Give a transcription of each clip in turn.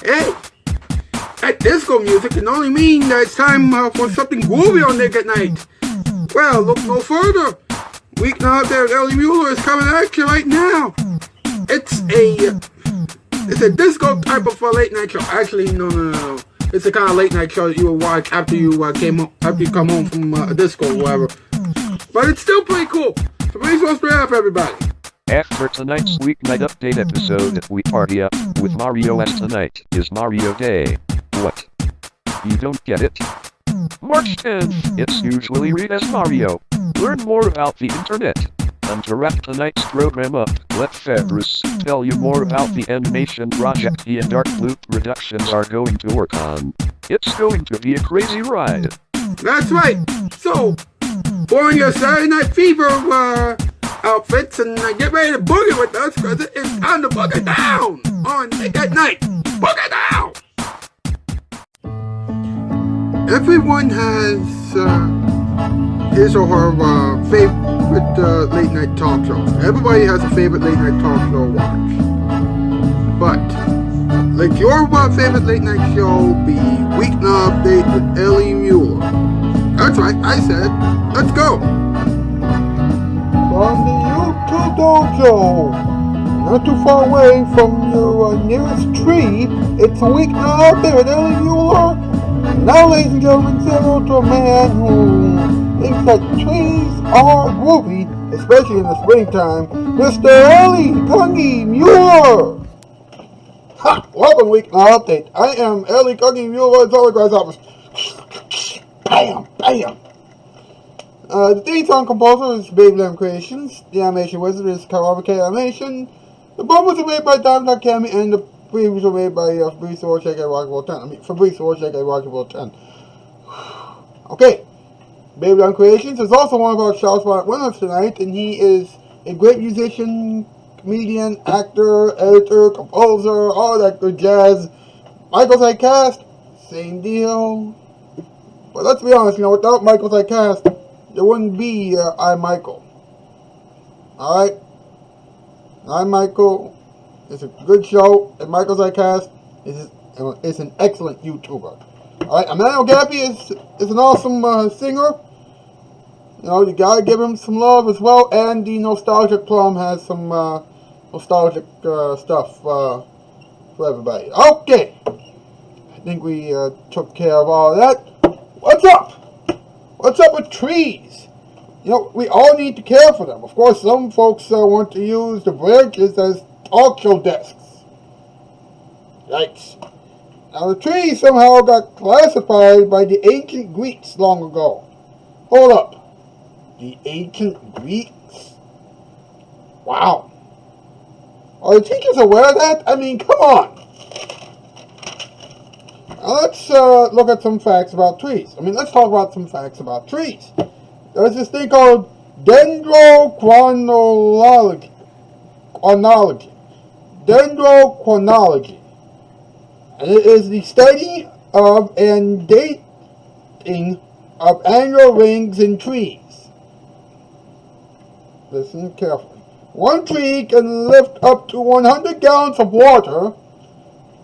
Hey, that disco music can only mean that it's time for something groovy on Nick at Night. Well, look no further. Weeknight there, Ellie Muller is coming at you right now. It's a disco type of late night show. Actually, no. It's the kind of late night show that you will watch after you come home from a disco or whatever. But it's still pretty cool. So please don't stay up, everybody. After tonight's Weeknight Update episode, we party up with Mario, as tonight is Mario Day. What? You don't get it? March 10th, it's usually read as Mario. Learn more about the internet. And to wrap tonight's program up, let Fabrice tell you more about the animation project he and Dark Blue Productions are going to work on. It's going to be a crazy ride. That's right. So, put on your Saturday Night Fever outfits and get ready to boogie with us, because it's time to boogie down on Nick at Night. Boogie down! Everyone has his or her favorite late night talk shows. Everybody has a favorite late night talk show to watch. But let your favorite late night show be Weeknight Update with Ellie Muller. That's right, I said, let's go! From the YouTube Dojo, not too far away from your nearest tree, it's a Weeknight Update with Ellie Muller. Now, ladies and gentlemen, say hello to a man who thinks that trees are groovy, especially in the springtime, Mr. Ellie Gungy Muller! Ha! Welcome, Weeknight Update. I am Ellie Gungy Muller, Telegraph's office. Bam! Bam! The theme song composer is Baby Lamb Creations. The animation wizard is Karaoke Animation. The bubbles are made by Diamond Cami, and the previews were made by Fabrice Orchek at Rockable 10. Fabrice Orchek at Rockable 10. Okay. Baby Lamb Creations is also one of our Shoutout Spotlight winners tonight, and he is a great musician, comedian, actor, editor, composer, all that good jazz. Michael's Cast, same deal. But let's be honest, without Michael's Cast, there wouldn't be I'm Michael. Alright? I'm Michael. It's a good show, and Michael's Cast is an excellent YouTuber. Alright, Emmanuel Gappy is an awesome singer. You gotta give him some love as well, and the Nostalgic Plum has some nostalgic stuff for everybody. Okay! I think we took care of all of that. What's up? What's up with trees? We all need to care for them. Of course, some folks want to use the branches as talk show desks. Yikes. Now, the trees somehow got classified by the ancient Greeks long ago. Hold up. The ancient Greeks? Wow. Are the teachers aware of that? I mean, come on. Now let's look at some facts about trees. Let's talk about some facts about trees. There's this thing called dendrochronology. Dendrochronology. And it is the study of and dating of annual rings in trees. Listen carefully. One tree can lift up to 100 gallons of water,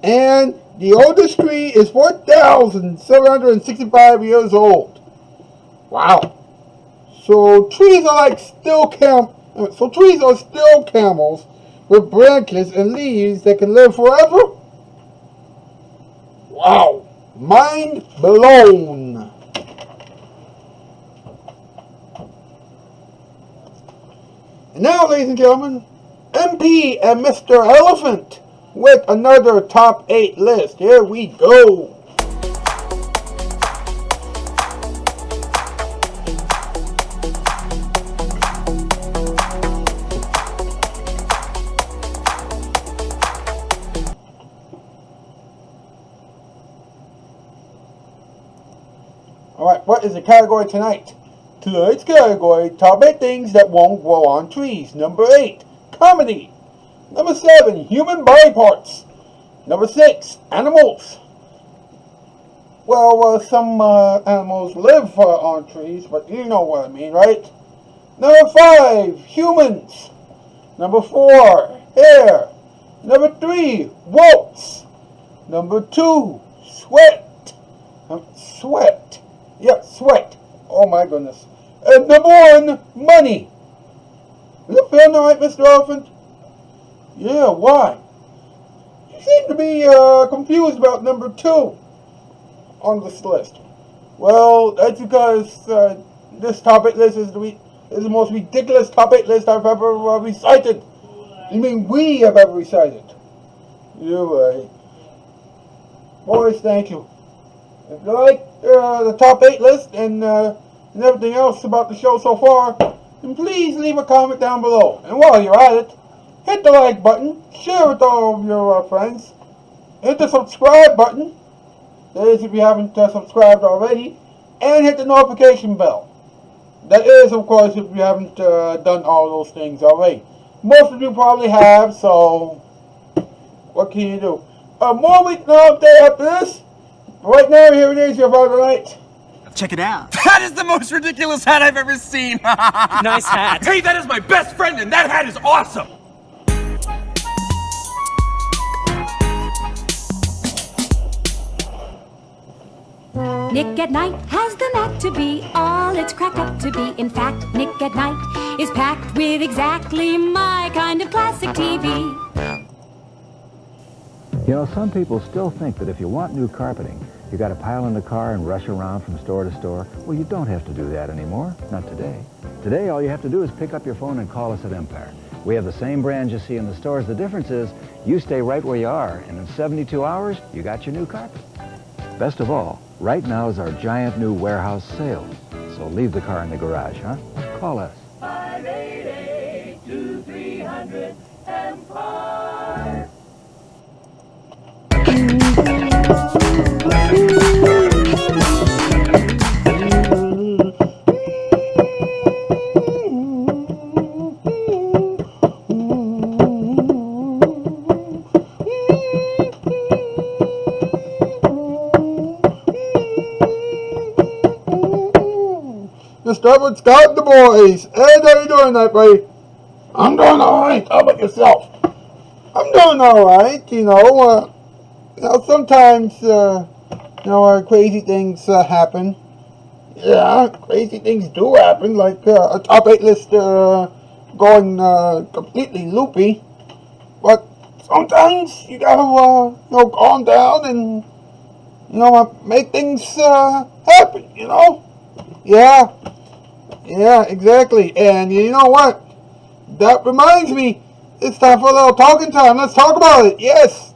and the oldest tree is 4,765 years old. Wow. So trees are like still camels with branches and leaves that can live forever? Wow. Mind blown. And now, ladies and gentlemen, MP and Mr. Elephant with another top 8 list. Here we go. Alright, what is the category tonight? Tonight's category, top 8 things that won't grow on trees. Number 8, comedy. Number 7, human body parts. Number 6, animals. Well, some animals live on trees, but you know what I mean, right? Number 5, humans. Number 4, hair. Number 3, wolves. Number 2, sweat. Sweat. Yeah, sweat. Oh my goodness. And number 1, money. You feeling alright, Mr. Elephant? Yeah, why? You seem to be confused about number 2 on this list. Well, that's because this topic list is the most ridiculous topic list I've ever recited. You mean we have ever recited? You're right. Boys, thank you. If you like the top 8 list and everything else about the show so far, then please leave a comment down below. And while you're at it, hit the like button, share with all of your friends, hit the subscribe button, that is if you haven't subscribed already, and hit the notification bell. That is, of course, if you haven't done all those things already. Most of you probably have, so what can you do? More Weeknight Day after this. Right now, here it is, your father night. Check it out. That is the most ridiculous hat I've ever seen. Nice hat. Hey, that is my best friend, and that hat is awesome. Nick at Night has the knack to be all it's cracked up to be. In fact, Nick at Night is packed with exactly my kind of classic TV. You know, some people still think that if you want new carpeting, you got to pile in the car and rush around from store to store. Well, you don't have to do that anymore. Not today. Today, all you have to do is pick up your phone and call us at Empire. We have the same brands you see in the stores. The difference is you stay right where you are, and in 72 hours, you got your new carpet. Best of all, right now is our giant new warehouse sale. So leave the car in the garage, huh? Call us. 588-2300 Empire. Mr. Everett Scott and the boys. Hey, how you doing tonight, buddy? I'm doing alright. How about yourself? I'm doing alright, sometimes, crazy things happen. Yeah, crazy things do happen, like a top 8 list going completely loopy. But sometimes you gotta, calm down and, make things happen, Yeah, exactly. And you know what? That reminds me, it's time for a little talking time. Let's talk about it. Yes.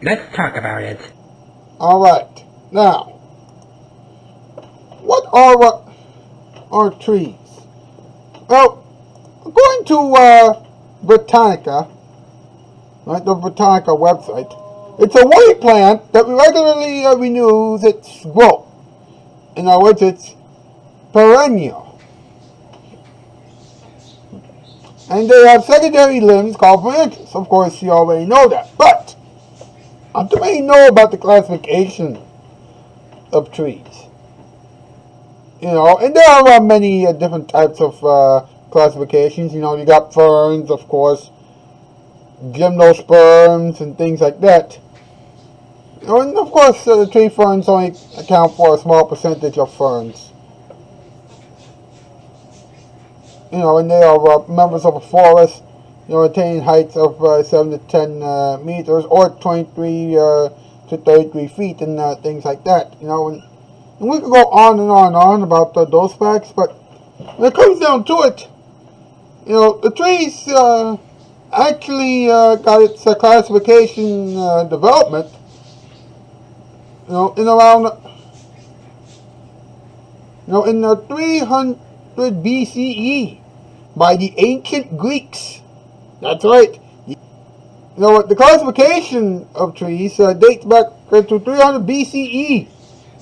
Let's talk about it. All right. Now, what are trees? Well, according to Britannica, right, the Britannica website, it's a woody plant that regularly renews its growth. In other words, it's perennial. And they have secondary limbs called branches. Of course, you already know that. But, I'm to make you know about the classification of trees. And there are many different types of classifications. You got ferns, of course, gymnosperms, and things like that. And of course, the tree ferns only account for a small percentage of ferns. And they are members of a forest, attaining heights of 7 to 10 meters, or 23 to 33 feet, and things like that. And we could go on and on and on about those facts, but when it comes down to it, the trees actually got its classification development, in around, in 300 BCE by the ancient Greeks. That's right. The classification of trees dates back to 300 BCE.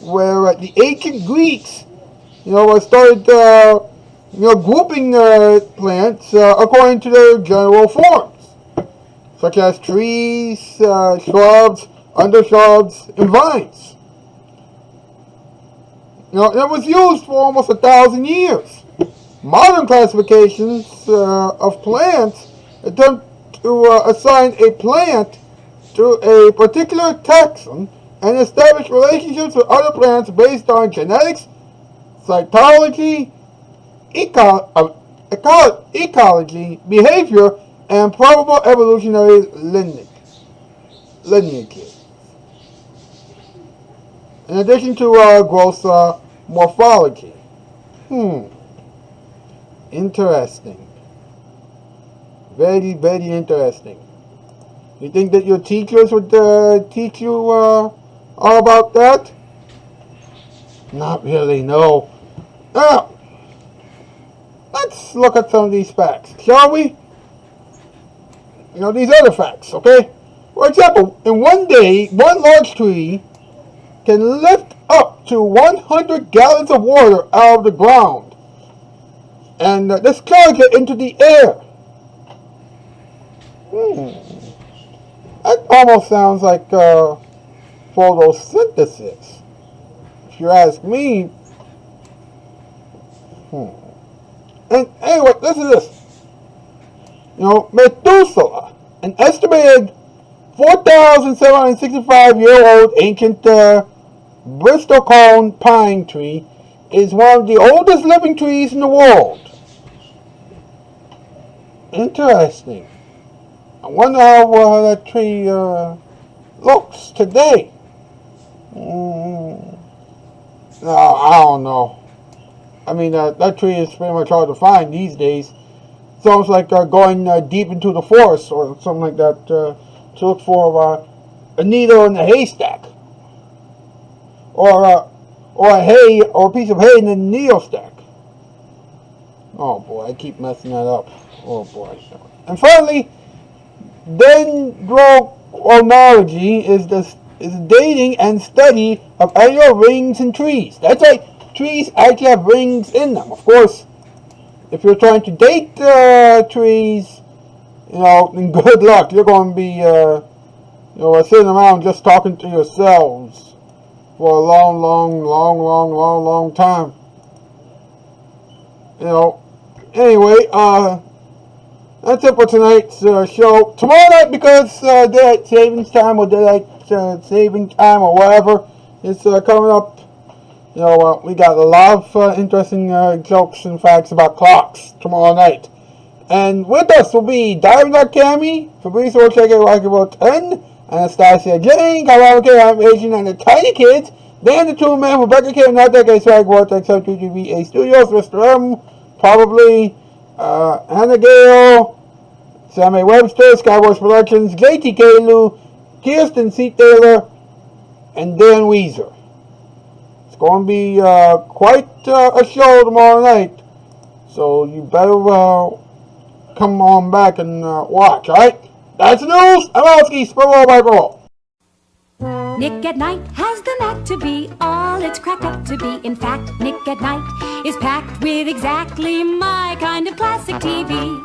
Where the ancient Greeks, started, grouping plants according to their general forms, such as trees, shrubs, undershrubs, and vines. It was used for almost 1,000 years. Modern classifications of plants attempt to assign a plant to a particular taxon and establish relationships with other plants based on genetics, cytology, ecology, behavior, and probable evolutionary lineages. In addition to gross morphology. Interesting. Very, very interesting. You think that your teachers would teach you all about that? Not really, no. Now, let's look at some of these facts, shall we? These other facts, okay? For example, in one day, one large tree can lift up to 100 gallons of water out of the ground and discharge it into the air. That almost sounds like photosynthesis, if you ask me. And anyway, listen to this. Methuselah, an estimated 4,765-year-old ancient bristlecone pine tree, is one of the oldest living trees in the world. Interesting. I wonder how that tree looks today. No, I don't know. I mean, that tree is pretty much hard to find these days. It's almost like going deep into the forest or something like that to look for a needle in a haystack, or a hay or a piece of hay in a needle stack. Oh boy, I keep messing that up. Oh boy. And finally, dendrochronology is the dating and study of annual rings in trees. That's right, trees actually have rings in them. Of course, if you're trying to date trees, then good luck. You're going to be, sitting around just talking to yourselves for a long time. Anyway, that's it for tonight's show. Tomorrow night, because daylight savings time or daylight saving time or whatever is coming up, we got a lot of interesting jokes and facts about clocks tomorrow night. And with us will be Diamond.Cammy, Fabrizio Cheque, Rocky 10, Anastasia Jane, Colorado K, I'm Asian, and the Tiny Kids, Dan the Two Man, Rebecca K, Not That Guy, Swag, Vortex, M2GVA Studios, Mr. M, probably, Hannah Gale, Sammy Webster, Skywars Productions, JT Kalu, Kirsten C. Taylor, and Dan Weezer. It's going to be quite a show tomorrow night, so you better come on back and watch, alright? That's the news. I'm Alski, Spurrow by Bro. Nick at Night has the knack to be all it's cracked up to be. In fact, Nick at Night is packed with exactly my kind of classic TV.